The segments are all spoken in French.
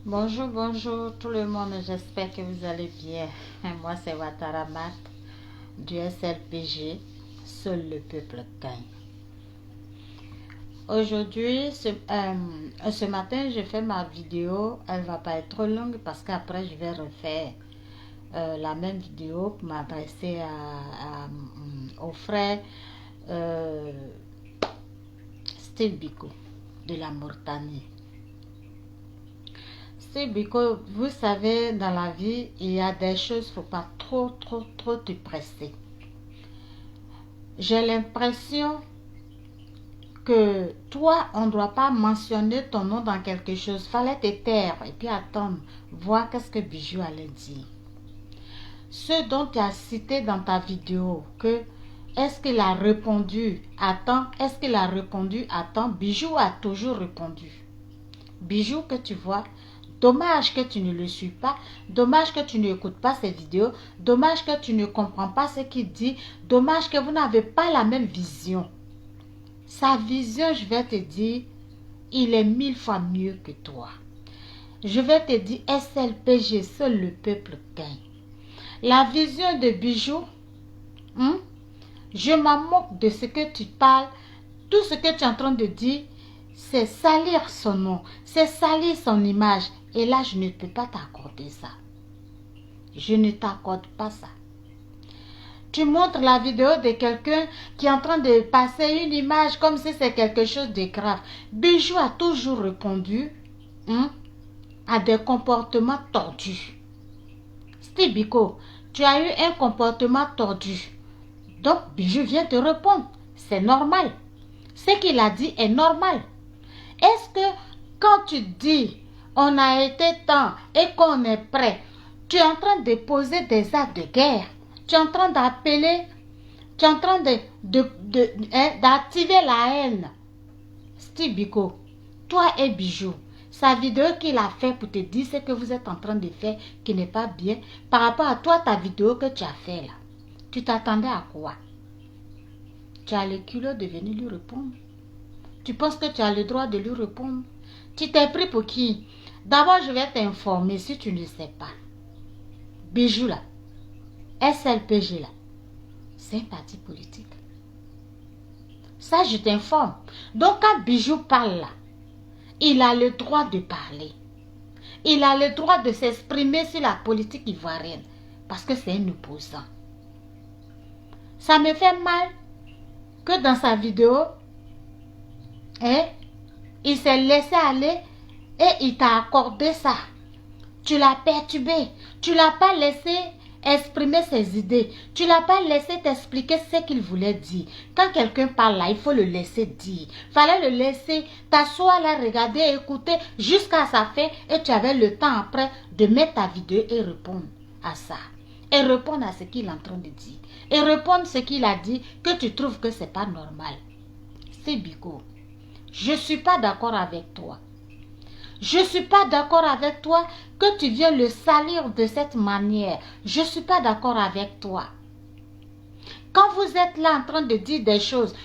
Bonjour, bonjour tout le monde, j'espère que vous allez bien. Moi c'est Wataramat du SLPG, seul le peuple gagne. Aujourd'hui, ce matin, je fais ma vidéo, elle va pas être trop longue parce qu'après je vais refaire la même vidéo pour m'adresser au frère Steve Biko de la Mauritanie. Steve Biko, vous savez, dans la vie, il y a des choses, il ne faut pas trop te presser. J'ai l'impression que toi, on ne doit pas mentionner ton nom dans quelque chose. Fallait te taire et puis attendre, voir qu'est-ce que Bijou allait dire. Ce dont tu as cité dans ta vidéo, que est-ce qu'il a répondu à temps, est-ce qu'il a répondu à temps, Bijou a toujours répondu. Bijou que tu vois, dommage que tu ne le suis pas, dommage que tu n'écoutes pas ses vidéos, dommage que tu ne comprends pas ce qu'il dit, dommage que vous n'avez pas la même vision. Sa vision, je vais te dire, il est 1000 fois mieux que toi. Je vais te dire, SLPG, seul le peuple gagne. La vision de Bijou, je m'en moque de ce que tu parles. Tout ce que tu es en train de dire, c'est salir son nom, c'est salir son image. Et là, je ne peux pas t'accorder ça. Je ne t'accorde pas ça. Tu montres la vidéo de quelqu'un qui est en train de passer une image comme si c'est quelque chose de grave. Bijou a toujours répondu à des comportements tordus. Steve Biko, tu as eu un comportement tordu. Donc, Bijou vient te répondre. C'est normal. Ce qu'il a dit est normal. Est-ce que quand tu dis on a été temps et qu'on est prêt, tu es en train de poser des actes de guerre? Tu es en train d'appeler, tu es en train d'activer la haine. Steve Biko, toi et Bijou, sa vidéo qu'il a fait pour te dire ce que vous êtes en train de faire qui n'est pas bien, par rapport à toi, ta vidéo que tu as fait là, tu t'attendais à quoi? Tu as le culot de venir lui répondre? Tu penses que tu as le droit de lui répondre? Tu t'es pris pour qui? D'abord, je vais t'informer si tu ne sais pas. Bijou là, SLPG là, c'est un parti politique. Ça, je t'informe. Donc, quand Bijou parle là, il a le droit de parler. Il a le droit de s'exprimer sur la politique ivoirienne. Parce que c'est un opposant. Ça me fait mal que dans sa vidéo, il s'est laissé aller et il t'a accordé ça. Tu l'as perturbé. Tu ne l'as pas laissé exprimer ses idées. Tu ne l'as pas laissé t'expliquer ce qu'il voulait dire. Quand quelqu'un parle là, il faut le laisser dire. Il fallait le laisser t'asseoir là, regarder, écouter jusqu'à sa fin et tu avais le temps après de mettre ta vidéo et répondre à ça. Et répondre à ce qu'il est en train de dire. Et répondre à ce qu'il a dit que tu trouves que ce n'est pas normal. C'est Biko. Je ne suis pas d'accord avec toi. Je ne suis pas d'accord avec toi que tu viens le salir de cette manière. Je ne suis pas d'accord avec toi. Quand vous êtes là en train de dire des choses,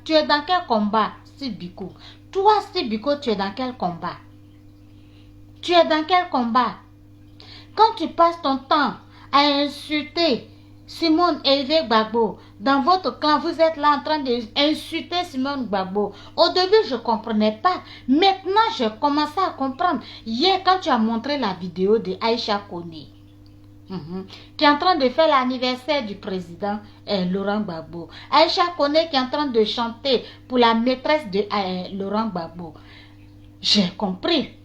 tu es dans quel combat, Steve Biko? Toi, Steve Biko, tu es dans quel combat? Tu es dans quel combat? Quand tu passes ton temps à insulter Simone Hervé Gbagbo, dans votre clan, vous êtes là en train d'insulter Simone Gbagbo. Au début, je ne comprenais pas. Maintenant, j'ai commencé à comprendre. Hier, quand tu as montré la vidéo de Aïcha Kone, qui est en train de faire l'anniversaire du président Laurent Gbagbo. Aïcha Kone qui est en train de chanter pour la maîtresse de Laurent Gbagbo. J'ai compris.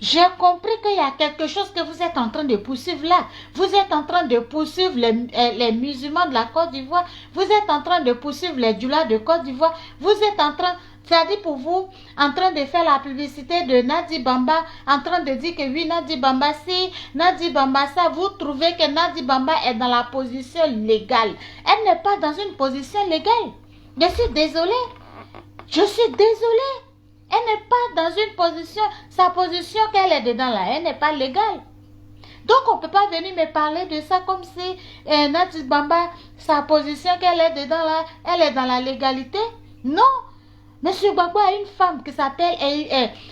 J'ai compris qu'il y a quelque chose que vous êtes en train de poursuivre là. Vous êtes en train de poursuivre les musulmans de la Côte d'Ivoire. Vous êtes en train de poursuivre les doulas de Côte d'Ivoire. Vous êtes en train, c'est-à-dire pour vous, en train de faire la publicité de Nadi Bamba, en train de dire que oui, Nadi Bamba, si, Nadi Bamba, ça, vous trouvez que Nadi Bamba est dans la position légale. Elle n'est pas dans une position légale. Je suis désolée. Je suis désolée. Elle n'est pas dans une position, sa position qu'elle est dedans là, elle n'est pas légale. Donc, on ne peut pas venir me parler de ça comme si Nadi Bamba, sa position qu'elle est dedans là, elle est dans la légalité. Non. Monsieur Gbagbo a une femme qui s'appelle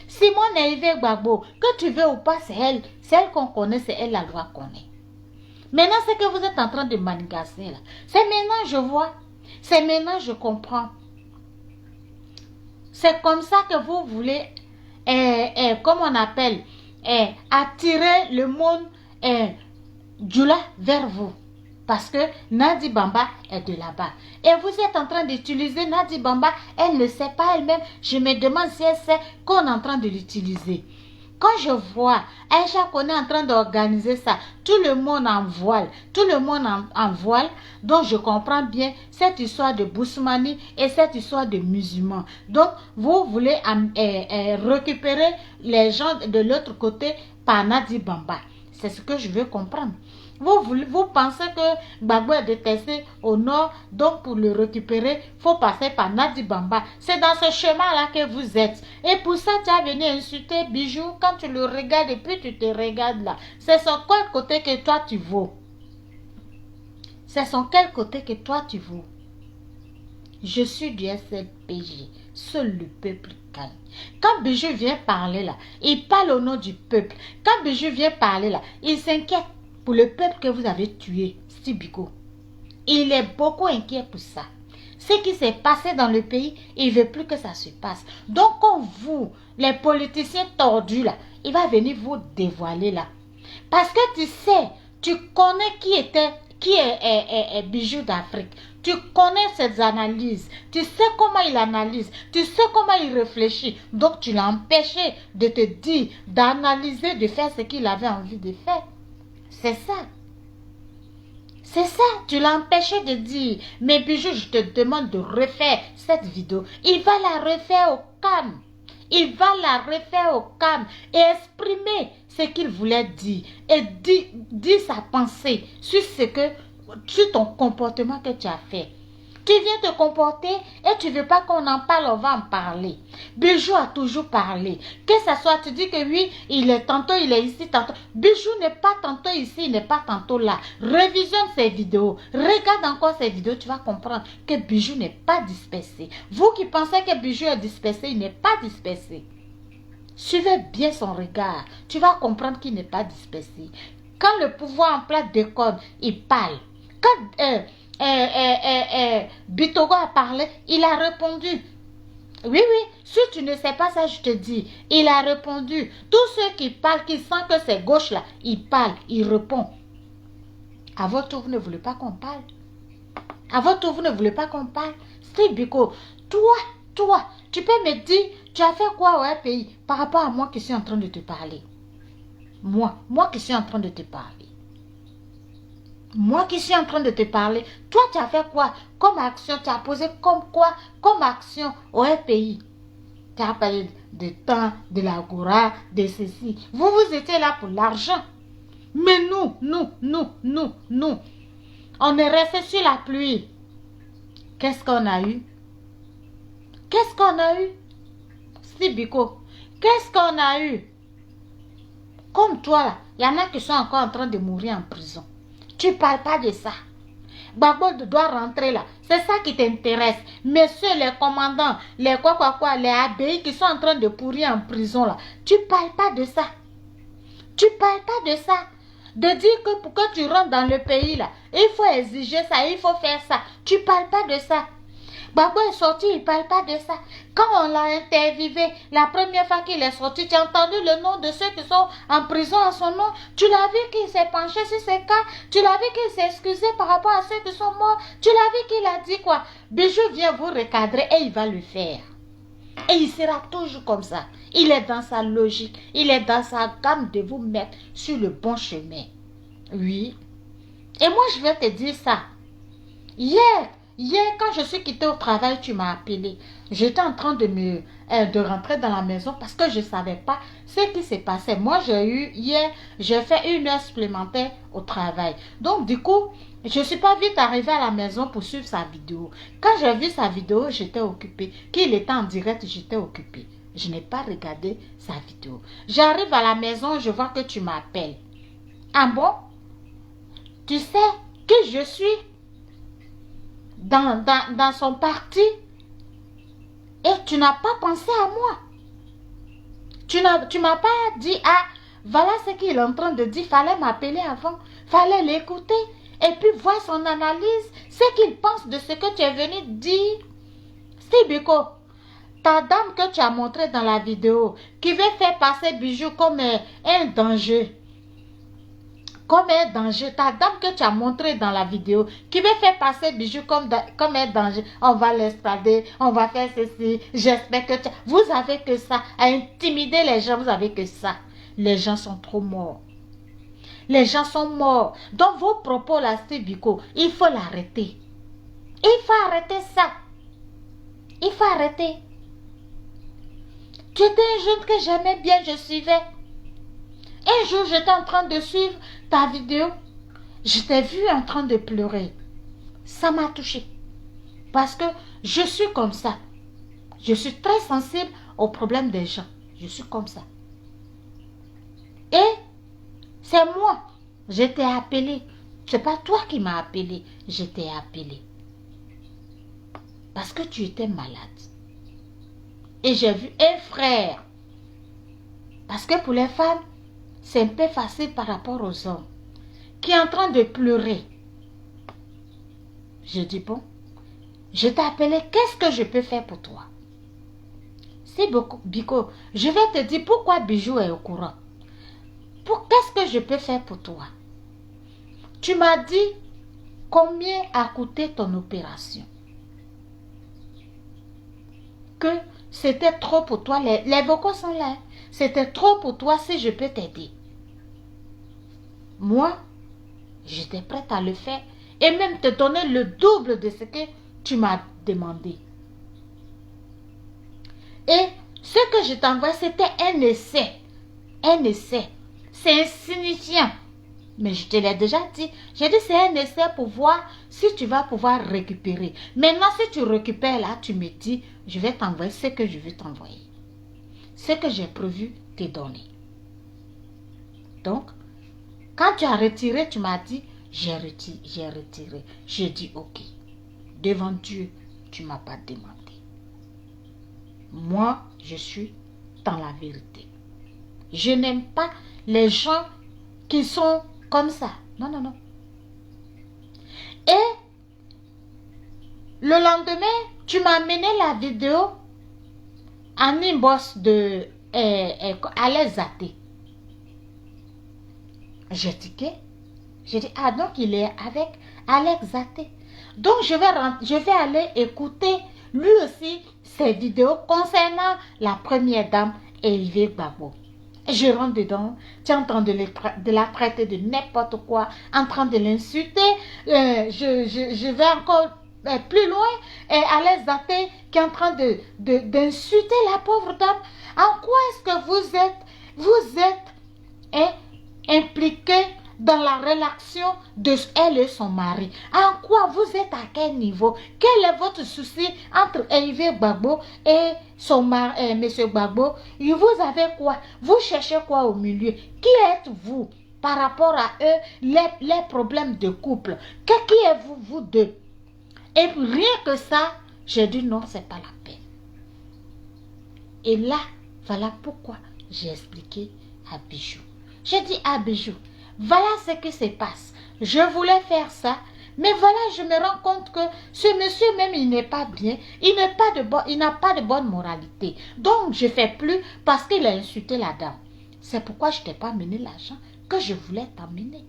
Simone Hervé Gbagbo. Que tu veux ou pas, c'est elle. Celle qu'on connaît, c'est elle la loi connaît. Maintenant, ce que vous êtes en train de manigancer là, c'est maintenant je vois. C'est maintenant je comprends. C'est comme ça que vous voulez, comme on appelle, attirer le monde Djoula vers vous. Parce que Nadi Bamba est de là-bas. Et vous êtes en train d'utiliser Nadi Bamba. Elle ne sait pas elle-même. Je me demande si elle sait qu'on est en train de l'utiliser. Quand je vois Aïcha qu'on est en train d'organiser ça, tout le monde en voile. Tout le monde en voile. Donc je comprends bien cette histoire de Boussoumani et cette histoire de musulmans. Donc vous voulez récupérer les gens de l'autre côté par Nadi Bamba. C'est ce que je veux comprendre. Vous pensez que Gbagbo est détesté au nord, donc pour le récupérer, il faut passer par Nadi Bamba. C'est dans ce chemin-là que vous êtes. Et pour ça, tu as venu insulter Bijou. Quand tu le regardes et puis tu te regardes là. C'est sur quel côté que toi tu vaux? C'est sur quel côté que toi tu vaux? Je suis du SLPJ. Seul le peuple gagne. Quand Bijou vient parler là, il parle au nom du peuple. Quand Bijou vient parler là, il s'inquiète pour le peuple que vous avez tué, Sibiko. Il est beaucoup inquiet pour ça. Ce qui s'est passé dans le pays, il ne veut plus que ça se passe. Donc, quand vous, les politiciens tordus là, il va venir vous dévoiler là. Parce que tu sais, tu connais qui est Bijou d'Afrique. Tu connais ses analyses. Tu sais comment il analyse. Tu sais comment il réfléchit. Donc, tu l'as empêché de te dire, d'analyser, de faire ce qu'il avait envie de faire. C'est ça. C'est ça, tu l'as empêché de dire. Mais Bijou, je te demande de refaire cette vidéo. Il va la refaire au calme. Il va la refaire au calme et exprimer ce qu'il voulait dire. Et dire sa pensée sur ton comportement que tu as fait. Tu viens te comporter et tu ne veux pas qu'on en parle, on va en parler. Bijou a toujours parlé. Que ce soit, tu dis que oui, tantôt il est ici, tantôt. Bijou n'est pas tantôt ici, il n'est pas tantôt là. Revisionne ces vidéos. Regarde encore ces vidéos, tu vas comprendre que Bijou n'est pas dispersé. Vous qui pensez que Bijou est dispersé, il n'est pas dispersé. Suivez bien son regard. Tu vas comprendre qu'il n'est pas dispersé. Quand le pouvoir en place déconne, il parle. Quand Bitogo a parlé, il a répondu. Oui, si tu ne sais pas ça, je te dis. Il a répondu. Tous ceux qui parlent, qui sentent que c'est gauche là, il parle, il répond. À votre tour, vous ne voulez pas qu'on parle? À votre tour, vous ne voulez pas qu'on parle? Steve Biko, toi, tu peux me dire, tu as fait quoi au pays par rapport à moi qui suis en train de te parler? Moi qui suis en train de te parler. Moi qui suis en train de te parler, toi tu as fait quoi comme action? Tu as posé comme quoi comme action au pays? Tu as parlé de temps, de l'agora, de ceci. Vous étiez là pour l'argent. Mais nous, on est resté sur la pluie. Qu'est-ce qu'on a eu? Qu'est-ce qu'on a eu? Sibiko, qu'est-ce qu'on a eu? Comme toi là, il y en a qui sont encore en train de mourir en prison. Tu ne parles pas de ça. Gbagbo doit rentrer là. C'est ça qui t'intéresse. Messieurs les commandants, les les abbayes qui sont en train de pourrir en prison là. Tu ne parles pas de ça. Tu ne parles pas de ça. De dire que pour que tu rentres dans le pays là, il faut exiger ça, il faut faire ça. Tu ne parles pas de ça. Gbagbo est sorti, il ne parle pas de ça. Quand on l'a interviewé, la première fois qu'il est sorti, tu as entendu le nom de ceux qui sont en prison à son nom. Tu l'as vu qu'il s'est penché sur ces cas. Tu l'as vu qu'il s'est excusé par rapport à ceux qui sont morts. Tu l'as vu qu'il a dit quoi? Bijou vient vous recadrer et il va le faire. Et il sera toujours comme ça. Il est dans sa logique. Il est dans sa gamme de vous mettre sur le bon chemin. Oui. Et moi, je vais te dire ça. Hier, quand je suis quittée au travail, tu m'as appelé. J'étais en train de rentrer dans la maison parce que je ne savais pas ce qui s'est passé. Moi, j'ai fait 1 heure supplémentaire au travail. Donc, du coup, je ne suis pas vite arrivée à la maison pour suivre sa vidéo. Quand j'ai vu sa vidéo, j'étais occupée. Qu'il était en direct, j'étais occupée. Je n'ai pas regardé sa vidéo. J'arrive à la maison, je vois que tu m'appelles. Ah bon? Tu sais que je suis dans son parti et tu n'as pas pensé à moi. Tu m'as pas dit, ah, voilà ce qu'il est en train de dire, fallait m'appeler avant, fallait l'écouter et puis voir son analyse, ce qu'il pense de ce que tu es venu dire. Sibiko, ta dame que tu as montrée dans la vidéo, qui veut faire passer Bijou comme un danger, ta dame que tu as montrée dans la vidéo, qui veut faire passer Bijou comme un danger, on va l'estrader, on va faire ceci, j'espère que vous avez que ça, à intimider les gens, vous avez que ça. Les gens sont trop morts. Les gens sont morts. Donc vos propos là, Sibiko, il faut l'arrêter. Il faut arrêter ça. Il faut arrêter. Tu étais un jeune que j'aimais bien, je suivais. Un jour, j'étais en train de suivre ta vidéo. Je t'ai vu en train de pleurer. Ça m'a touché. Parce que je suis comme ça. Je suis très sensible aux problèmes des gens. Je suis comme ça. Et c'est moi. Je t'ai appelé. Ce n'est pas toi qui m'as appelé. Je t'ai appelé. Parce que tu étais malade. Et j'ai vu un frère. Parce que pour les femmes, c'est un peu facile par rapport aux hommes. Qui est en train de pleurer. Je dis bon, je t'ai appelé, qu'est-ce que je peux faire pour toi? C'est beaucoup, Biko. Je vais te dire pourquoi Bijou est au courant. Qu'est-ce que je peux faire pour toi? Tu m'as dit combien a coûté ton opération. Que c'était trop pour toi. Les vocaux sont là. C'était trop pour toi si je peux t'aider. Moi, j'étais prête à le faire et même te donner le double de ce que tu m'as demandé. Et ce que je t'envoie, c'était un essai. Un essai. C'est insignifiant. Mais je te l'ai déjà dit. J'ai dit c'est un essai pour voir si tu vas pouvoir récupérer. Maintenant, si tu récupères là, tu me dis, je vais t'envoyer ce que je veux t'envoyer. Ce que j'ai prévu te donner. Donc, quand tu as retiré, tu m'as dit, j'ai retiré. J'ai dit, ok. Devant Dieu, tu ne m'as pas demandé. Moi, je suis dans la vérité. Je n'aime pas les gens qui sont comme ça. Non, non, non. Et le lendemain, tu m'as amené la vidéo en inbox de Alex Zaté. J'ai tiqué. J'ai dit, ah donc il est avec Alex Zaté. Donc je vais aller écouter lui aussi ses vidéos concernant la première dame Hervé Gbagbo. Je rentre dedans, tu es en train de la traiter de n'importe quoi, en train de l'insulter. Je vais encore plus loin. Et Alex Zaté qui est en train d'insulter la pauvre dame. En quoi est-ce que vous êtes impliqué dans la relation de elle et son mari? En quoi vous êtes à quel niveau? Quel est votre souci entre Hervé Gbagbo et son mari, monsieur Gbagbo? Vous avez quoi? Vous cherchez quoi au milieu? Qui êtes-vous par rapport à eux, les problèmes de couple? Qui êtes-vous, vous deux? Et rien que ça, j'ai dit non, c'est pas la peine. Et là, voilà pourquoi j'ai expliqué à Bijou. J'ai dit à Bijou, voilà ce qui se passe. Je voulais faire ça, mais voilà, je me rends compte que ce monsieur même, il n'est pas bien. Il n'a pas de bonne moralité. Donc, je ne fais plus parce qu'il a insulté la dame. C'est pourquoi je ne t'ai pas amené l'argent que je voulais t'amener.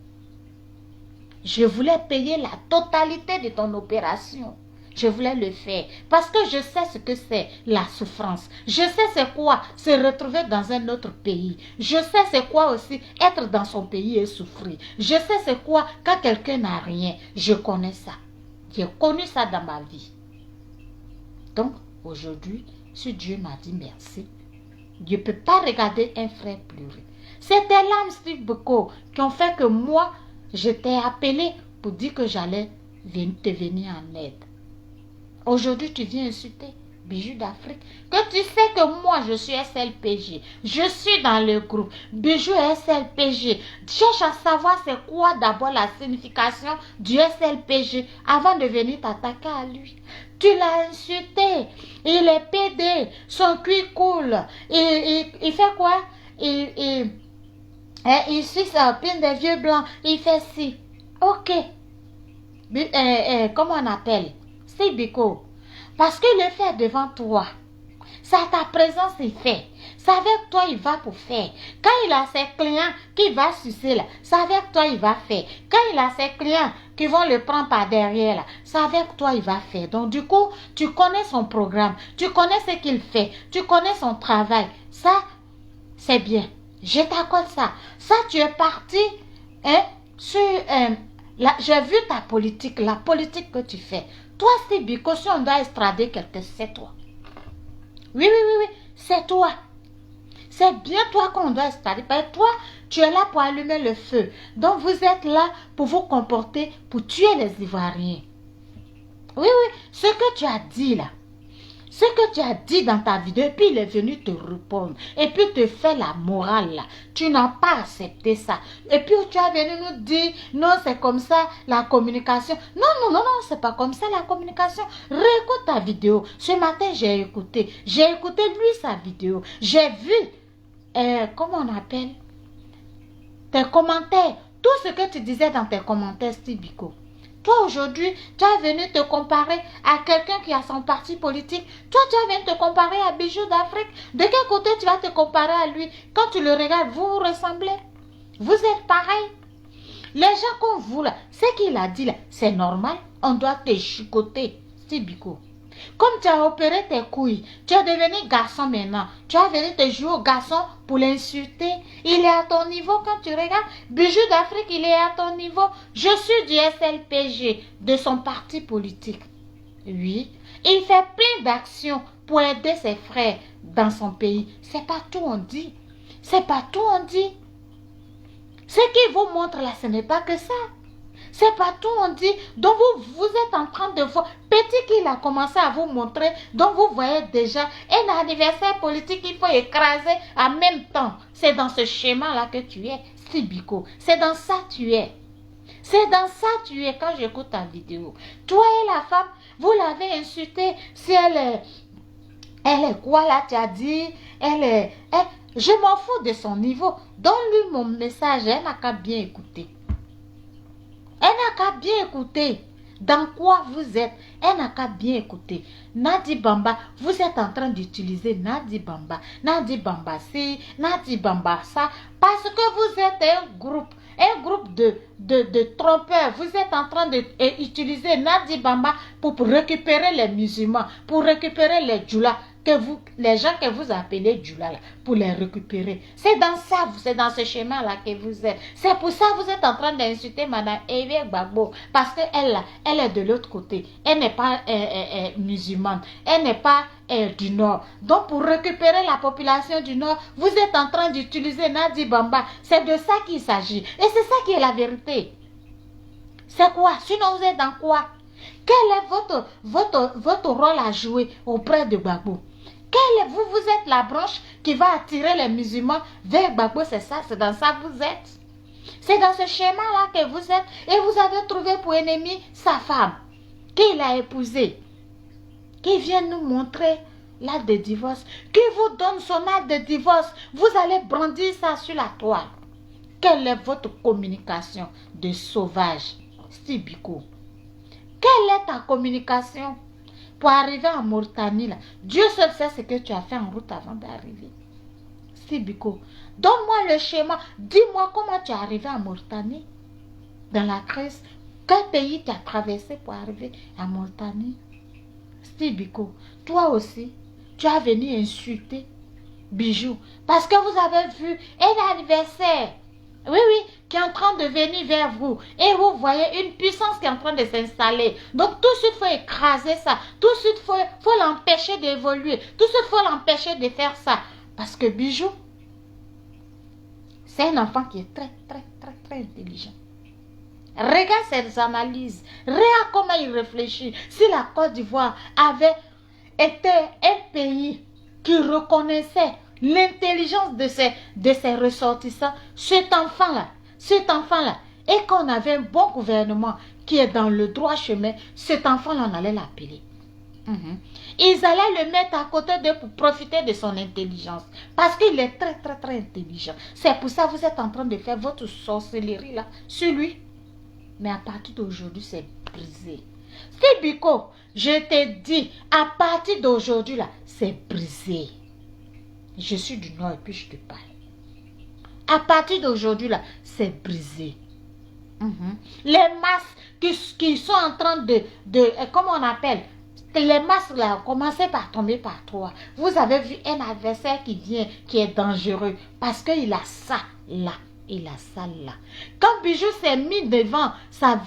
Je voulais payer la totalité de ton opération. Je voulais le faire parce que je sais ce que c'est la souffrance. Je sais c'est quoi se retrouver dans un autre pays. Je sais c'est quoi aussi être dans son pays et souffrir. Je sais c'est quoi quand quelqu'un n'a rien. Je connais ça. J'ai connu ça dans ma vie. Donc aujourd'hui, si Dieu m'a dit merci, Dieu ne peut pas regarder un frère pleurer. C'était l'âme Steve Beko qui ont fait que moi, je t'ai appelé pour dire que j'allais te venir en aide. Aujourd'hui, tu viens insulter Bijou d'Afrique, que tu sais que moi je suis SLPG, je suis dans le groupe Bijou SLPG. Cherche à savoir c'est quoi d'abord la signification du SLPG avant de venir t'attaquer à lui. Tu l'as insulté, il est pédé, son cul coule, il fait quoi? Il suit sa pine des vieux blancs, il fait ci. Ok. Comment on appelle? C'est Biko. Parce qu'il le fait devant toi. C'est à ta présence il fait. C'est avec toi il va pour faire. Quand il a ses clients qui va sucer là, c'est avec toi il va faire. Quand il a ses clients qui vont le prendre par derrière là, c'est avec toi il va faire. Donc du coup, tu connais son programme, tu connais ce qu'il fait, tu connais son travail. Ça, c'est bien. Je t'accorde ça. Ça, tu es parti sur... j'ai vu ta politique, la politique que tu fais. Toi, c'est Biko, si on doit extrader quelqu'un, c'est toi. Oui, c'est toi. C'est bien toi qu'on doit extrader. Parce que toi, tu es là pour allumer le feu. Donc, vous êtes là pour vous comporter, pour tuer les Ivoiriens. Oui, ce que tu as dit là. Ce que tu as dit dans ta vidéo, et puis il est venu te répondre, et puis te faire la morale là. Tu n'as pas accepté ça. Et puis tu as venu nous dire, non, c'est comme ça la communication. Non, c'est pas comme ça la communication. Réécoute ta vidéo. Ce matin, j'ai écouté lui sa vidéo. J'ai vu, comment on appelle, tes commentaires. Tout ce que tu disais dans tes commentaires, Steve Biko. Toi, aujourd'hui, tu as venu te comparer à quelqu'un qui a son parti politique. Toi, tu as venu te comparer à Bijou d'Afrique. De quel côté tu vas te comparer à lui? Quand tu le regardes, vous vous ressemblez. Vous êtes pareil. Les gens comme vous, là, ce qu'il a dit, là, c'est normal. On doit te chicoter. C'est Biko. Comme tu as opéré tes couilles, tu es devenu garçon maintenant. Tu as venu te jouer au garçon pour l'insulter. Il est à ton niveau quand tu regardes. Bijou d'Afrique, il est à ton niveau. Je suis du SLPG, de son parti politique. Oui, il fait plein d'actions pour aider ses frères dans son pays. C'est pas tout on dit. C'est pas tout on dit. Ce qu'il vous montre là, ce n'est pas que ça. C'est pas tout on dit. Donc vous êtes en train de voir. Petit qu'il a commencé à vous montrer. Donc vous voyez déjà un anniversaire politique qu'il faut écraser en même temps. C'est dans ce schéma-là que tu es. Sibiko. C'est dans ça que tu es. C'est dans ça que tu es quand j'écoute ta vidéo. Toi et la femme, vous l'avez insultée. Si elle est quoi là, tu as dit? Je m'en fous de son niveau. Donne-lui mon message. Elle n'a qu'à bien écouter. Elle n'a qu'à bien écouter. Dans quoi vous êtes? Elle n'a qu'à bien écouter. Nadi Bamba, vous êtes en train d'utiliser Nadi Bamba. Nadi Bamba si, Nadi Bamba ça. Parce que vous êtes un groupe de trompeurs. Vous êtes en train d'utiliser Nadi Bamba pour récupérer les musulmans, pour récupérer les djoulas. Les gens que vous appelez djoulas, pour les récupérer. C'est dans ça, c'est dans ce schéma-là que vous êtes. C'est pour ça que vous êtes en train d'insulter Madame Evie Gbagbo. Parce qu'elle, elle est de l'autre côté. Elle n'est pas musulmane. Elle n'est pas du Nord. Donc, pour récupérer la population du Nord, vous êtes en train d'utiliser Nadi Bamba. C'est de ça qu'il s'agit. Et c'est ça qui est la vérité. C'est quoi? Sinon, vous êtes dans quoi? Quel est votre rôle à jouer auprès de Gbagbo? Vous êtes la branche qui va attirer les musulmans vers Gbagbo, c'est ça, c'est dans ça que vous êtes. C'est dans ce schéma-là que vous êtes. Et vous avez trouvé pour ennemi sa femme, qu'il a épousée, qui vient nous montrer l'acte de divorce, qui vous donne son acte de divorce. Vous allez brandir ça sur la toile. Quelle est votre communication de sauvage, Steve Biko? Quelle est ta communication pour arriver en Mauritanie là? Dieu seul sait ce que tu as fait en route avant d'arriver. Sibiko, donne-moi le schéma. Dis-moi comment tu es arrivé en Mauritanie. Dans la crise, quel pays tu as traversé pour arriver en Mauritanie? Sibiko, toi aussi, tu as venu insulter Bijou. Parce que vous avez vu un anniversaire. Oui, qui est en train de venir vers vous. Et vous voyez une puissance qui est en train de s'installer. Donc, tout de suite, il faut écraser ça. Tout de suite, il faut l'empêcher d'évoluer. Tout de suite, il faut l'empêcher de faire ça. Parce que Bijou, c'est un enfant qui est très, très, très, très intelligent. Regarde ses analyses. Regarde comment il réfléchit. Si la Côte d'Ivoire avait était un pays qui reconnaissait l'intelligence de ses ressortissants, cet enfant-là, et qu'on avait un bon gouvernement qui est dans le droit chemin, cet enfant-là, on allait l'appeler. Ils allaient le mettre à côté d'eux pour profiter de son intelligence. Parce qu'il est très, très, très intelligent. C'est pour ça que vous êtes en train de faire votre sorcellerie là, sur lui. Mais à partir d'aujourd'hui, c'est brisé. C'est Biko, je t'ai dit, à partir d'aujourd'hui là, c'est brisé. Je suis du Nord et puis je te parle. À partir d'aujourd'hui là, c'est brisé. Les masses qui sont en train de comment on appelle, les masses là ont commencé par tomber par toi. Vous avez vu un adversaire qui vient, qui est dangereux, parce qu'il a ça là, il a ça là. Quand Bijou s'est mis devant sa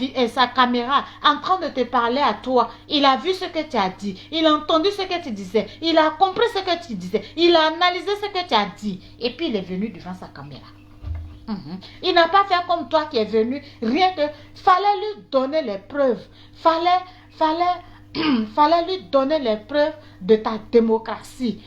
caméra, en train de te parler à toi, il a vu ce que tu as dit, il a entendu ce que tu disais, il a compris ce que tu disais, il a analysé ce que tu as dit, et puis il est venu devant sa caméra. Il n'a pas fait comme toi qui est venu, rien que, fallait lui donner les preuves, fallait lui donner les preuves de ta démocratie,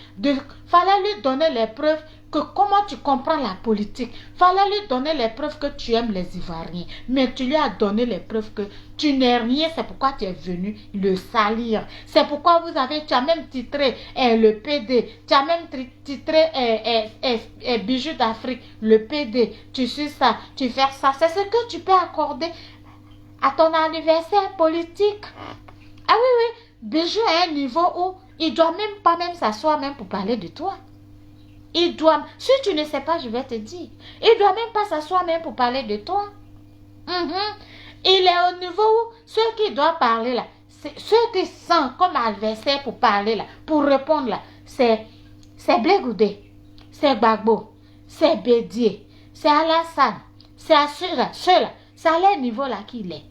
fallait lui donner les preuves que comment tu comprends la politique, fallait lui donner les preuves que tu aimes les Ivoiriens, mais tu lui as donné les preuves que tu n'es rien, c'est pourquoi tu es venu le salir, c'est pourquoi tu as même titré le PD, tu as même titré Bijou d'Afrique, le PD, tu suis ça, tu fais ça, c'est ce que tu peux accorder à ton anniversaire politique. Ah oui, oui, Bijou est à un niveau où il ne doit même pas s'asseoir même pour parler de toi. Il doit, si tu ne sais pas, je vais te dire, il ne doit même pas s'asseoir même pour parler de toi. Il est au niveau où ceux qui doivent parler là, ceux qui sont comme adversaires pour parler là, pour répondre là, c'est Blé-Goudé, c'est Gbagbo, c'est Bédié, c'est Alassane, c'est ceux-là, c'est à leur niveau là qu'il est.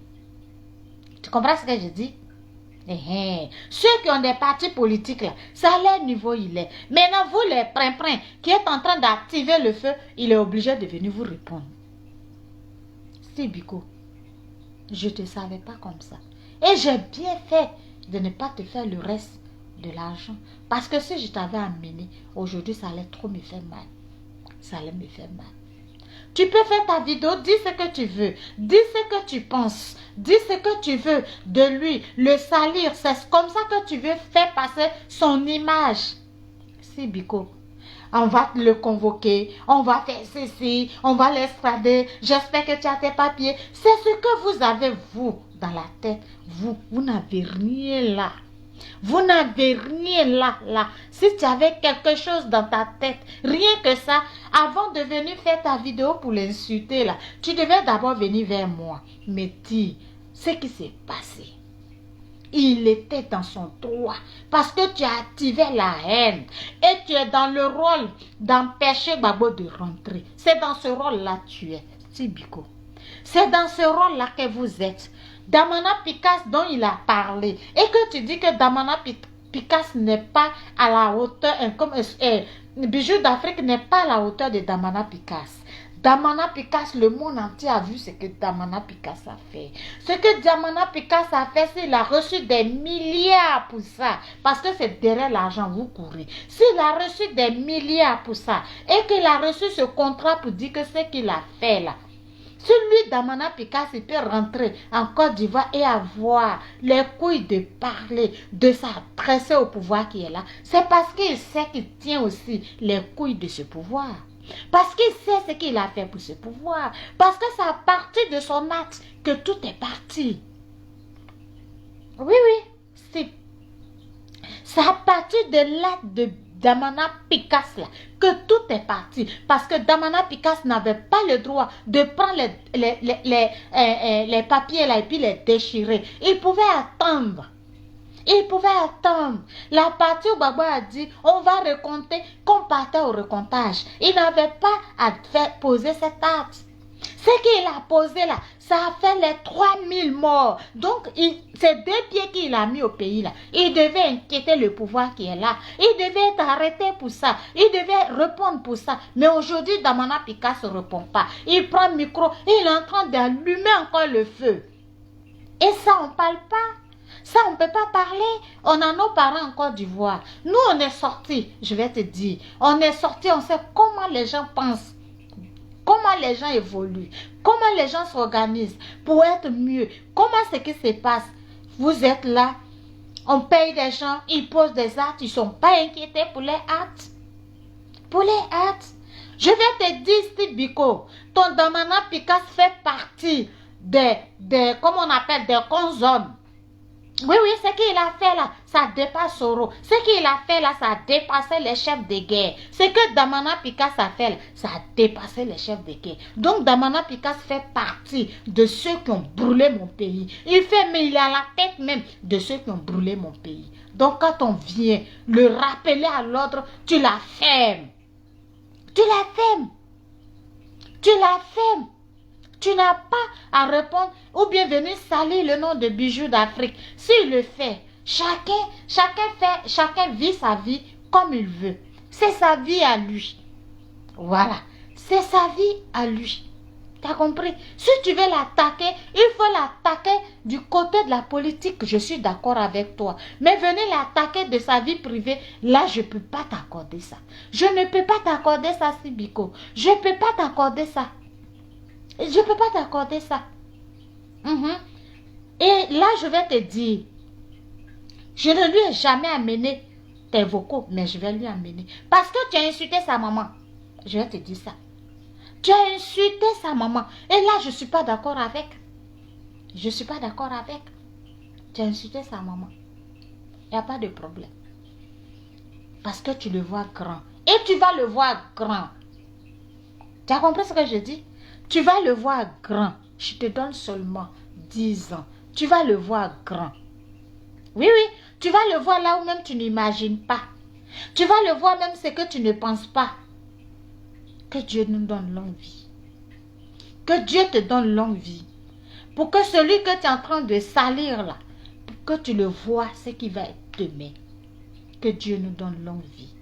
Tu comprends ce que je dis? Ceux qui ont des partis politiques là, c'est à leur niveau il est. Maintenant vous les prin-prin qui êtes en train d'activer le feu, il est obligé de venir vous répondre. C'est Biko, je te savais pas comme ça. Et j'ai bien fait de ne pas te faire le reste de l'argent. Parce que si je t'avais amené, aujourd'hui ça allait trop me faire mal. Ça allait me faire mal. Tu peux faire ta vidéo, dis ce que tu veux, dis ce que tu penses, dis ce que tu veux de lui, le salir, c'est comme ça que tu veux faire passer son image. Si Biko, on va le convoquer, on va faire ceci, on va l'extrader, j'espère que tu as tes papiers. C'est ce que vous avez, vous, dans la tête. Vous n'avez rien là. Vous n'avez rien là. Si tu avais quelque chose dans ta tête, rien que ça, avant de venir faire ta vidéo pour l'insulter là, tu devais d'abord venir vers moi. Mais dis ce qui s'est passé. Il était dans son droit parce que tu as activé la haine et tu es dans le rôle d'empêcher Gbagbo de rentrer. C'est dans ce rôle-là que tu es, Sibiko. C'est dans ce rôle-là que vous êtes. Damana Picasse dont il a parlé et que tu dis que Damana Picasse n'est pas à la hauteur, comme Bijou d'Afrique n'est pas à la hauteur de Damana Picasse. Damana Picasse, le monde entier a vu ce que Damana Picasse a fait. Ce que Damana Picasse a fait, c'est qu'il a reçu des milliards pour ça. Parce que c'est derrière l'argent, vous courez. S'il a reçu des milliards pour ça et qu'il a reçu ce contrat pour dire que ce qu'il a fait là, si lui, Damana Picasse, il peut rentrer en Côte d'Ivoire et avoir les couilles de parler, de s'adresser au pouvoir qui est là, c'est parce qu'il sait qu'il tient aussi les couilles de ce pouvoir. Parce qu'il sait ce qu'il a fait pour ce pouvoir. Parce que c'est à partir de son acte que tout est parti. Oui, c'est à partir de l'acte de Damana Picasse là, que tout est parti. Parce que Damana Picasse n'avait pas le droit de prendre les papiers là et puis les déchirer. Il pouvait attendre. La partie où Gbagbo a dit, on va recompter, qu'on partait au recomptage. Il n'avait pas à poser cet acte. Ce qu'il a posé là, ça a fait les 3000 morts. Donc, c'est 2 pieds qu'il a mis au pays là. Il devait inquiéter le pouvoir qui est là. Il devait être arrêté pour ça. Il devait répondre pour ça. Mais aujourd'hui, Damana Picasse ne répond pas. Il prend le micro et il est en train d'allumer encore le feu. Et ça, on ne parle pas. Ça, on ne peut pas parler. On a nos parents en Côte d'Ivoire. Nous, on est sortis, je vais te dire. On est sortis, on sait comment les gens pensent. Comment les gens évoluent. Comment les gens s'organisent pour être mieux. Comment c'est qui se passe. Vous êtes là. On paye des gens. Ils posent des actes. Ils ne sont pas inquiétés pour les actes. Pour les actes. Je vais te dire, Steve Biko, ton Damana Picasse fait partie des comment on appelle, des consommes. Oui, ce qu'il a fait là, ça dépasse Soro. Ce qu'il a fait là, ça a dépassé les chefs de guerre. Ce que Damana Picasse a fait là, ça a dépassé les chefs de guerre. Donc Damana Picasse fait partie de ceux qui ont brûlé mon pays. Il est à la tête même de ceux qui ont brûlé mon pays. Donc quand on vient le rappeler à l'ordre, tu la fermes. Tu la fermes. Tu la fermes. Tu n'as pas à répondre ou bien venir salir le nom de Bijoux d'Afrique. S'il le fait, chacun vit sa vie comme il veut. C'est sa vie à lui. Voilà. C'est sa vie à lui. Tu as compris? Si tu veux l'attaquer, il faut l'attaquer du côté de la politique. Je suis d'accord avec toi. Mais venez l'attaquer de sa vie privée. Là, je ne peux pas t'accorder ça. Je ne peux pas t'accorder ça, Sibiko. Je ne peux pas t'accorder ça. Je ne peux pas t'accorder ça. Et là, je vais te dire, je ne lui ai jamais amené tes vocaux, mais je vais lui amener. Parce que tu as insulté sa maman. Je vais te dire ça. Tu as insulté sa maman. Et là, je ne suis pas d'accord avec. Je ne suis pas d'accord avec. Tu as insulté sa maman. Il n'y a pas de problème. Parce que tu le vois grand. Et tu vas le voir grand. Tu as compris ce que je dis? Tu vas le voir grand. Je te donne seulement 10 ans. Tu vas le voir grand. Oui. Tu vas le voir là où même tu n'imagines pas. Tu vas le voir même ce que tu ne penses pas. Que Dieu nous donne longue vie. Que Dieu te donne longue vie. Pour que celui que tu es en train de salir là, pour que tu le vois, ce qui va être demain. Que Dieu nous donne longue vie.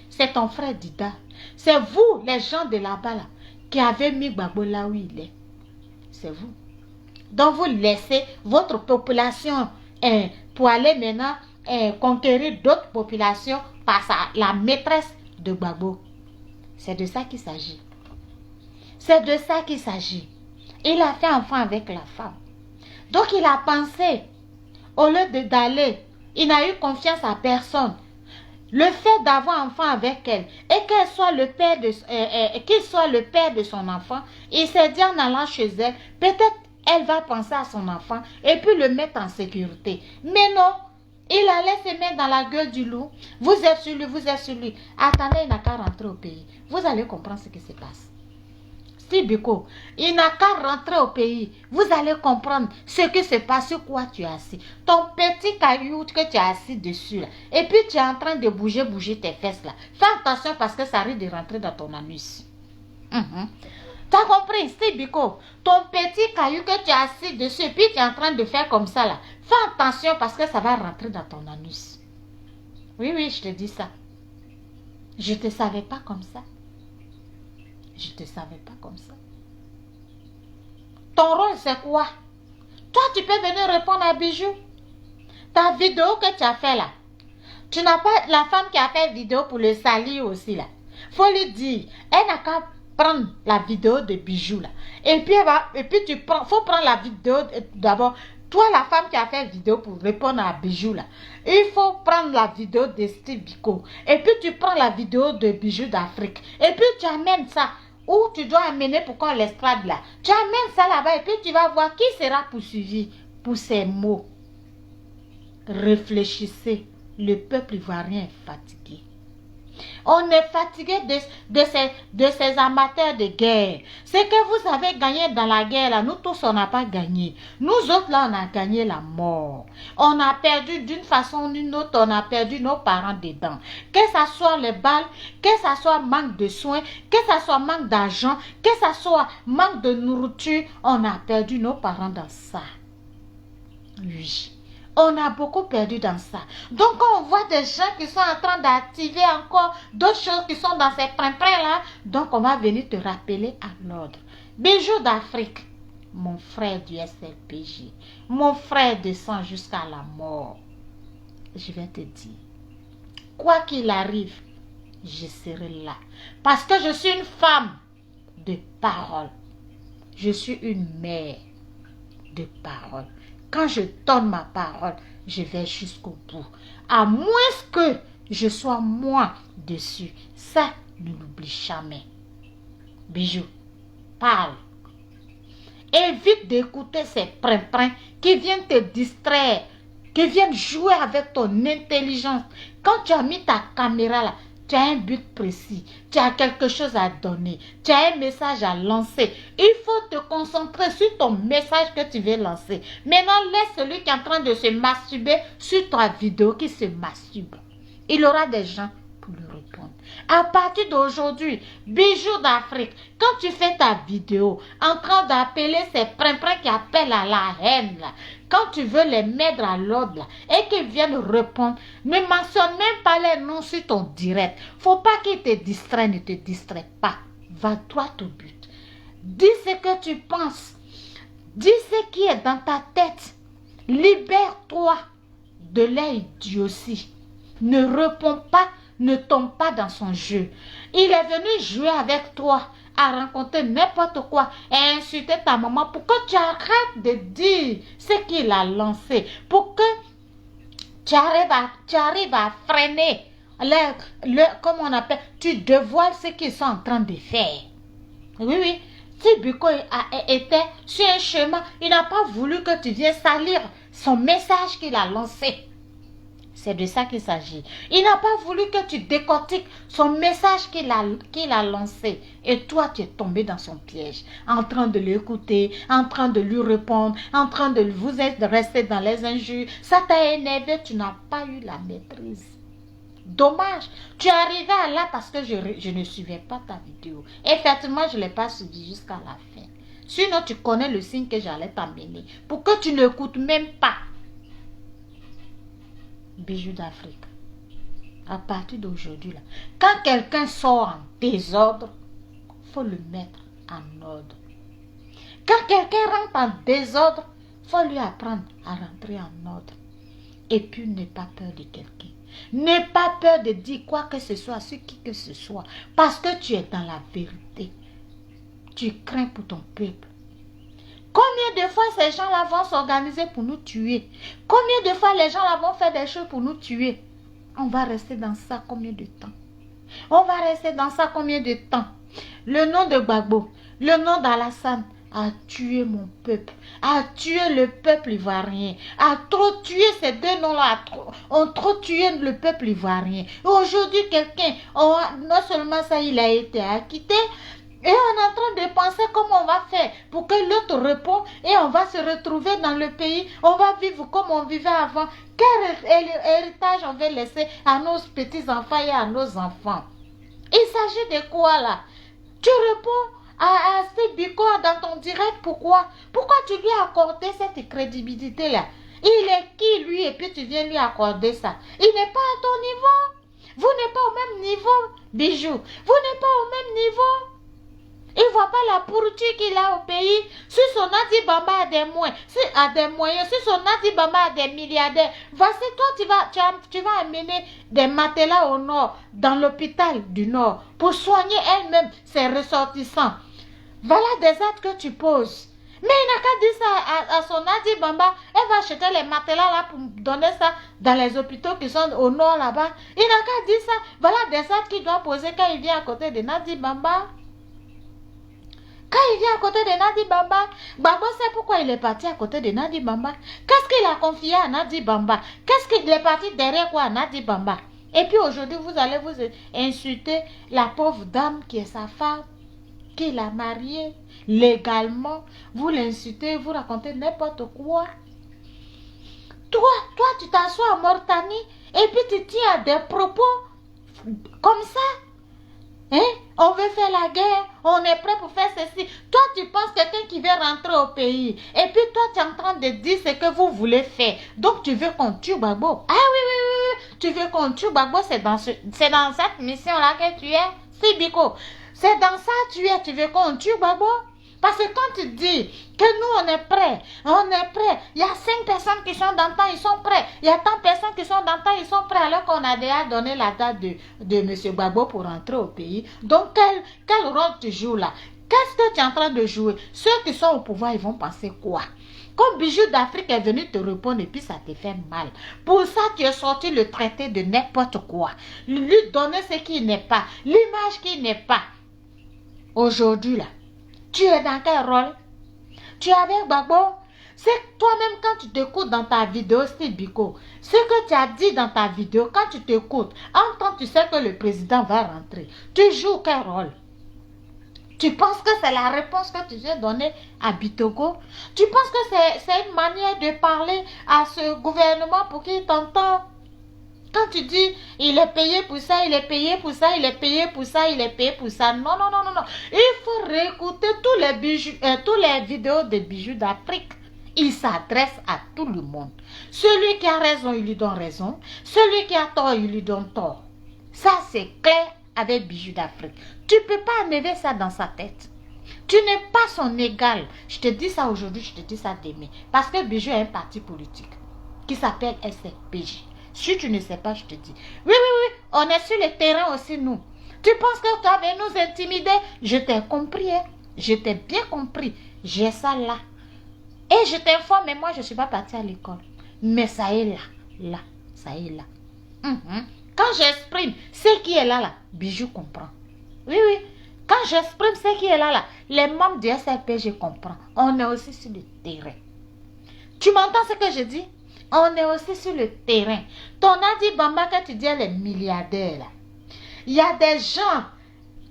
C'est ton frère Dida. C'est vous, les gens de là-bas là, qui avez mis Gbagbo là où il est. C'est vous. Donc vous laissez votre population pour aller maintenant conquérir d'autres populations par la maîtresse de Gbagbo. C'est de ça qu'il s'agit. C'est de ça qu'il s'agit. Il a fait enfant avec la femme. Donc il a pensé, au lieu d'aller, il n'a eu confiance à personne. Le fait d'avoir enfant avec elle et qu'elle soit le père qu'il soit le père de son enfant, il s'est dit en allant chez elle, peut-être elle va penser à son enfant et puis le mettre en sécurité. Mais non, il allait se mettre dans la gueule du loup. Vous êtes sur lui, vous êtes sur lui. Attendez, il n'a qu'à rentrer au pays. Vous allez comprendre ce qui se passe. Sibiko, il n'a qu'à rentrer au pays. Vous allez comprendre ce qui se passe, sur quoi tu es assis. Ton petit caillou que tu es assis dessus là. Et puis tu es en train de bouger tes fesses là. Fais attention parce que ça risque de rentrer dans ton anus. Tu as compris, Sibiko? Ton petit caillou que tu es assis dessus et puis tu es en train de faire comme ça là. Fais attention parce que ça va rentrer dans ton anus. Oui, je te dis ça. Je ne te savais pas comme ça. Je ne te savais pas comme ça. Ton rôle, c'est quoi? Toi, tu peux venir répondre à Bijou. Ta vidéo que tu as fait là. Tu n'as pas la femme qui a fait vidéo pour le salir aussi là. Faut lui dire, elle n'a qu'à prendre la vidéo de Bijou là. Et puis, faut prendre la vidéo d'abord. Toi, la femme qui a fait vidéo pour répondre à Bijou là. Il faut prendre la vidéo de Steve Biko. Et puis, tu prends la vidéo de Bijoux d'Afrique. Et puis, tu amènes ça. Où tu dois amener pour qu'on l'estrade là. Tu amènes ça là-bas et puis tu vas voir qui sera poursuivi pour ces mots. Réfléchissez. Le peuple ivoirien est fatigué. On est fatigué de ces amateurs de guerre. Ce que vous avez gagné dans la guerre, là, nous tous, on n'a pas gagné. Nous autres, là, on a gagné la mort. On a perdu d'une façon ou d'une autre, on a perdu nos parents dedans. Que ce soit les balles, que ce soit manque de soins, que ce soit manque d'argent, que ce soit manque de nourriture, on a perdu nos parents dans ça. Oui. On a beaucoup perdu dans ça. Donc, quand on voit des gens qui sont en train d'activer encore d'autres choses qui sont dans ces prins là, donc on va venir te rappeler à l'ordre. Bijoux d'Afrique, mon frère du SLPG, mon frère descend jusqu'à la mort, je vais te dire, quoi qu'il arrive, je serai là. Parce que je suis une femme de parole. Je suis une mère de parole. Quand je donne ma parole, je vais jusqu'au bout. À moins que je sois moi dessus. Ça, ne l'oublie jamais. Bijou, parle. Évite d'écouter ces prin-prin qui viennent te distraire, qui viennent jouer avec ton intelligence. Quand tu as mis ta caméra là, tu as un but précis, tu as quelque chose à donner, tu as un message à lancer. Il faut te concentrer sur ton message que tu veux lancer. Maintenant, laisse celui qui est en train de se masturber sur ta vidéo qui se masturbe. Il aura des gens pour lui répondre. À partir d'aujourd'hui, Bijou d'Afrique, quand tu fais ta vidéo en train d'appeler ces prin-prin qui appellent à la haine, là, quand tu veux les mettre à l'ordre là, et qu'ils viennent répondre, ne mentionne même pas les noms sur ton direct. Faut pas qu'ils te distraient, ne te distrait pas. Va droit au but. Dis ce que tu penses. Dis ce qui est dans ta tête. Libère-toi de l'idiotie. Ne réponds pas, ne tombe pas dans son jeu. Il est venu jouer avec toi, à rencontrer n'importe quoi et insulter ta maman pour que tu arrêtes de dire ce qu'il a lancé, pour que tu arrives à freiner, comment on appelle, tu dévoiles ce qu'ils sont en train de faire. Oui, oui. Si Biko était sur un chemin, il n'a pas voulu que tu viennes salir son message qu'il a lancé. C'est de ça qu'il s'agit. Il n'a pas voulu que tu décortiques son message qu'il a lancé. Et toi, tu es tombé dans son piège. En train de l'écouter, en train de lui répondre, en train de vous être resté dans les injures. Ça t'a énervé, tu n'as pas eu la maîtrise. Dommage. Tu es arrivé à là parce que je ne suivais pas ta vidéo. Effectivement, je ne l'ai pas suivi jusqu'à la fin. Sinon, tu connais le signe que j'allais t'amener. Pour que tu n'écoutes même pas. Bijou d'Afrique. À partir d'aujourd'hui, là, quand quelqu'un sort en désordre, il faut le mettre en ordre. Quand quelqu'un rentre en désordre, il faut lui apprendre à rentrer en ordre. Et puis, n'aie pas peur de quelqu'un. N'aie pas peur de dire quoi que ce soit sur qui que ce soit. Parce que tu es dans la vérité. Tu crains pour ton peuple. Combien de fois ces gens-là vont s'organiser pour nous tuer? Combien de fois les gens-là vont faire des choses pour nous tuer? On va rester dans ça combien de temps? On va rester dans ça combien de temps? Le nom de Gbagbo, le nom d'Alassane a tué mon peuple, a tué le peuple ivoirien, a trop tué ces deux noms-là, ont trop tué le peuple ivoirien. Aujourd'hui, quelqu'un, non seulement ça, il a été acquitté, et on est en train de penser comment on va faire pour que l'autre réponde et on va se retrouver dans le pays. On va vivre comme on vivait avant. Quel héritage on veut laisser à nos petits-enfants et à nos enfants? Il s'agit de quoi là? Tu réponds à Biko dans ton direct. Pourquoi? Pourquoi tu lui as accordé cette crédibilité là? Il est qui lui et puis tu viens lui accorder ça? Il n'est pas à ton niveau. Vous n'êtes pas au même niveau, Bijou. Vous n'êtes pas au même niveau. Il ne voit pas la pourriture qu'il a au pays. Si son Nadi Bamba a des moyens, si son Nadi Bamba a des milliardaires, voici toi, tu vas amener des matelas au nord, dans l'hôpital du nord, pour soigner elle-même ses ressortissants. Voilà des actes que tu poses. Mais il n'a qu'à dire ça à son Nadi Bamba. Elle va acheter les matelas là pour donner ça dans les hôpitaux qui sont au nord là-bas. Il n'a qu'à dire ça. Voilà des actes qu'il doit poser quand il vient à côté de Nadi Bamba. Quand il vient à côté de Nadi Bamba, Gbagbo sait pourquoi il est parti à côté de Nadi Bamba. Qu'est-ce qu'il a confié à Nadi Bamba? Qu'est-ce qu'il est parti derrière quoi à Nadi Bamba? Et puis aujourd'hui, vous allez vous insulter la pauvre dame qui est sa femme, qui l'a mariée légalement. Vous l'insultez, vous racontez n'importe quoi. Toi, tu t'assois en Mauritanie et puis tu tiens à des propos comme ça. Hein? On veut faire la guerre, on est prêt pour faire ceci. Toi, tu penses quelqu'un qui veut rentrer au pays. Et puis toi, tu es en train de dire ce que vous voulez faire. Donc, tu veux qu'on tue Gbagbo. Ah oui. Tu veux qu'on tue Gbagbo, c'est dans cette mission-là que tu es. C'est Biko. C'est dans ça que tu es. Tu veux qu'on tue Gbagbo. Parce que quand tu dis que nous, on est prêts, il y a 5 personnes qui sont dans le temps, ils sont prêts. Il y a tant de personnes qui sont dans le temps, ils sont prêts, alors qu'on a déjà donné la date de M. Gbagbo pour rentrer au pays. Donc, quel rôle tu joues là? Qu'est-ce que tu es en train de jouer? Ceux qui sont au pouvoir, ils vont penser quoi? Comme Bijou d'Afrique est venu te répondre et puis ça te fait mal. Pour ça, tu es sorti le traité de n'importe quoi. Lui donner ce qui n'est pas, l'image qui n'est pas. Aujourd'hui, là, tu es dans quel rôle? Tu es avec Gbagbo? C'est toi-même quand tu t'écoutes dans ta vidéo, Steve Biko, ce que tu as dit dans ta vidéo, quand tu t'écoutes, en tant que tu sais que le président va rentrer, tu joues quel rôle? Tu penses que c'est la réponse que tu viens donner à Bitogo? Tu penses que c'est une manière de parler à ce gouvernement pour qu'il t'entende? Quand tu dis, il est payé pour ça, il est payé pour ça, il est payé pour ça, il est payé pour ça. Non, non, non, non, non. Il faut réécouter tous les vidéos de Bijoux d'Afrique. Il s'adresse à tout le monde. Celui qui a raison, il lui donne raison. Celui qui a tort, il lui donne tort. Ça, c'est clair avec Bijoux d'Afrique. Tu ne peux pas enlever ça dans sa tête. Tu n'es pas son égal. Je te dis ça aujourd'hui, je te dis ça demain. Parce que Bijoux a un parti politique qui s'appelle SFPJ. Si tu ne sais pas, je te dis. Oui, oui, oui, on est sur le terrain aussi, nous. Tu penses que tu vas nous intimider? Je t'ai compris, hein? Je t'ai bien compris. J'ai ça là. Et je t'informe, mais moi, je ne suis pas partie à l'école. Mais ça est là, ça est là. Quand j'exprime ce qui est là, Bijou comprend. Oui, oui. Quand j'exprime ce qui est là, les membres du SLPG comprennent. On est aussi sur le terrain. Tu m'entends ce que je dis? On est aussi sur le terrain. Ton Nadi Bamba, quand tu dis elle est milliardaire, là, il y a des gens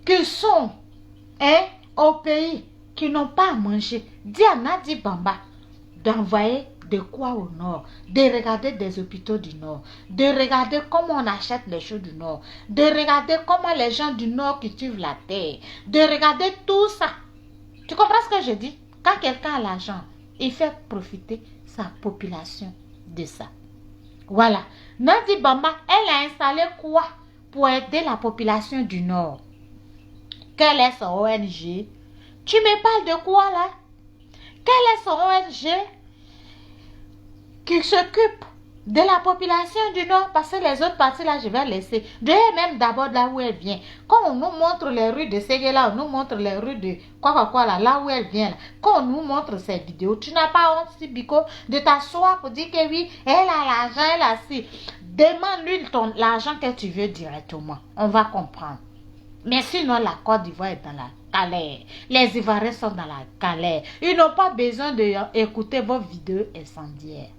qui sont au pays qui n'ont pas à manger. Dis à Nadi Bamba d'envoyer de quoi au nord, de regarder des hôpitaux du nord, de regarder comment on achète les choses du nord, de regarder comment les gens du nord cultivent la terre, de regarder tout ça. Tu comprends ce que je dis? Quand quelqu'un a l'argent, il fait profiter sa population de ça. Voilà. Nadi Bamba, elle a installé quoi pour aider la population du nord? Quelle est son ONG? Tu me parles de quoi là? Quelle est son ONG qui s'occupe de la population du Nord? Parce que les autres parties là, je vais laisser. D'ailleurs, même d'abord là où elle vient. Quand on nous montre les rues de Séguéla, on nous montre les rues de quoi là où elle vient. Là. Quand on nous montre ces vidéos, tu n'as pas honte, Biko, de t'asseoir pour dire que oui, elle a l'argent, elle a si. Demande-lui l'argent que tu veux directement. On va comprendre. Mais sinon, la Côte d'Ivoire est dans la galère. Les Ivoiriens sont dans la galère. Ils n'ont pas besoin d'écouter vos vidéos incendiaires.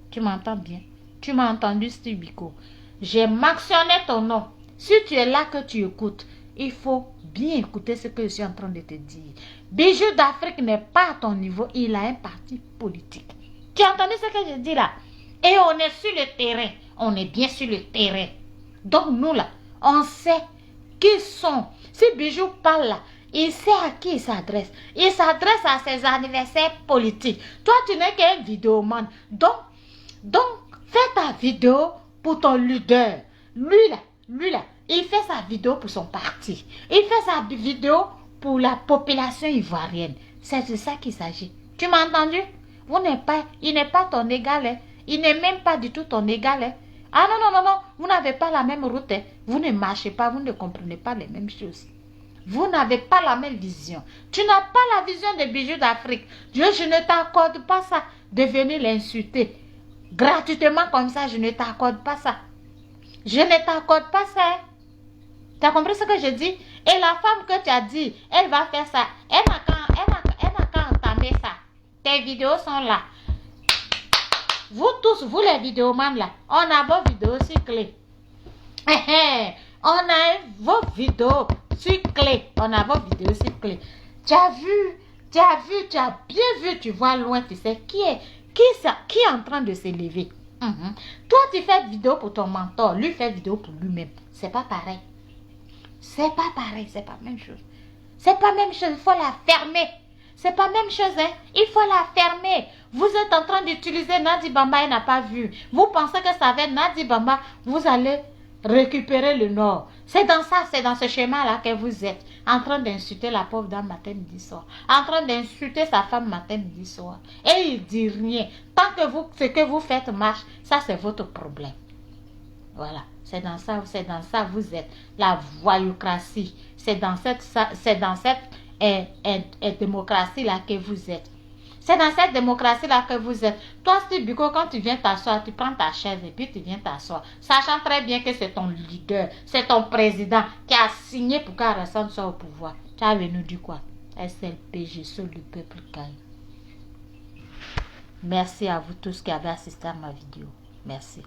Tu m'entends bien? Tu m'as entendu, Steve Biko? J'ai mentionné ton nom. Si tu es là que tu écoutes, il faut bien écouter ce que je suis en train de te dire. Bijou d'Afrique n'est pas à ton niveau. Il a un parti politique. Tu as entendu ce que je dis là? Et on est sur le terrain. On est bien sur le terrain. Donc nous là, on sait qui sont. Si Bijou parle là, il sait à qui il s'adresse. Il s'adresse à ses adversaires politiques. Toi, tu n'es qu'un vidéoman. Donc, fais ta vidéo pour ton leader. Lui là, il fait sa vidéo pour son parti. Il fait sa vidéo pour la population ivoirienne. C'est de ça qu'il s'agit. Tu m'as entendu? Il n'est pas ton égal. Hein. Il n'est même pas du tout ton égal. Hein. Ah non, vous n'avez pas la même route. Hein. Vous ne marchez pas, vous ne comprenez pas les mêmes choses. Vous n'avez pas la même vision. Tu n'as pas la vision des Bijoux d'Afrique. Dieu, je ne t'accorde pas ça de venir l'insulter. Gratuitement comme ça, je ne t'accorde pas ça. Je ne t'accorde pas ça. Hein. Tu as compris ce que je dis? Et la femme que tu as dit, elle va faire ça. Elle n'a qu'à entamer ça. Tes vidéos sont là. Vous tous, vous les vidéomans là, on a vos vidéos sur clé. On a vos vidéos sur clé. On a vos vidéos sur clé. Tu as bien vu, tu vois loin, tu sais qui est en train de s'élever. Toi, tu fais vidéo pour ton mentor, lui fait vidéo pour lui-même. C'est pas pareil. C'est pas pareil, c'est pas la même chose. C'est pas la même chose, il faut la fermer. C'est pas la même chose, hein. Il faut la fermer. Vous êtes en train d'utiliser Nadi Bamba, elle n'a pas vu. Vous pensez que ça va être Nadi Bamba, vous allez récupérer le Nord. C'est dans ça, c'est dans ce schéma-là que vous êtes en train d'insulter la pauvre dame matin, midi, soir. En train d'insulter sa femme matin, midi, soir. Et il dit rien. Tant que ce que vous faites marche, ça c'est votre problème. Voilà, c'est dans ça vous êtes. La voyoucratie, c'est dans cette démocratie-là que vous êtes. C'est dans cette démocratie-là que vous êtes. Toi, Stibuko, quand tu viens t'asseoir, tu prends ta chaise et puis tu viens t'asseoir. Sachant très bien que c'est ton leader, c'est ton président qui a signé pour qu'Alassane soit au pouvoir. Tu as venu dire quoi? SLPG, seul le peuple gagne. Merci à vous tous qui avez assisté à ma vidéo. Merci.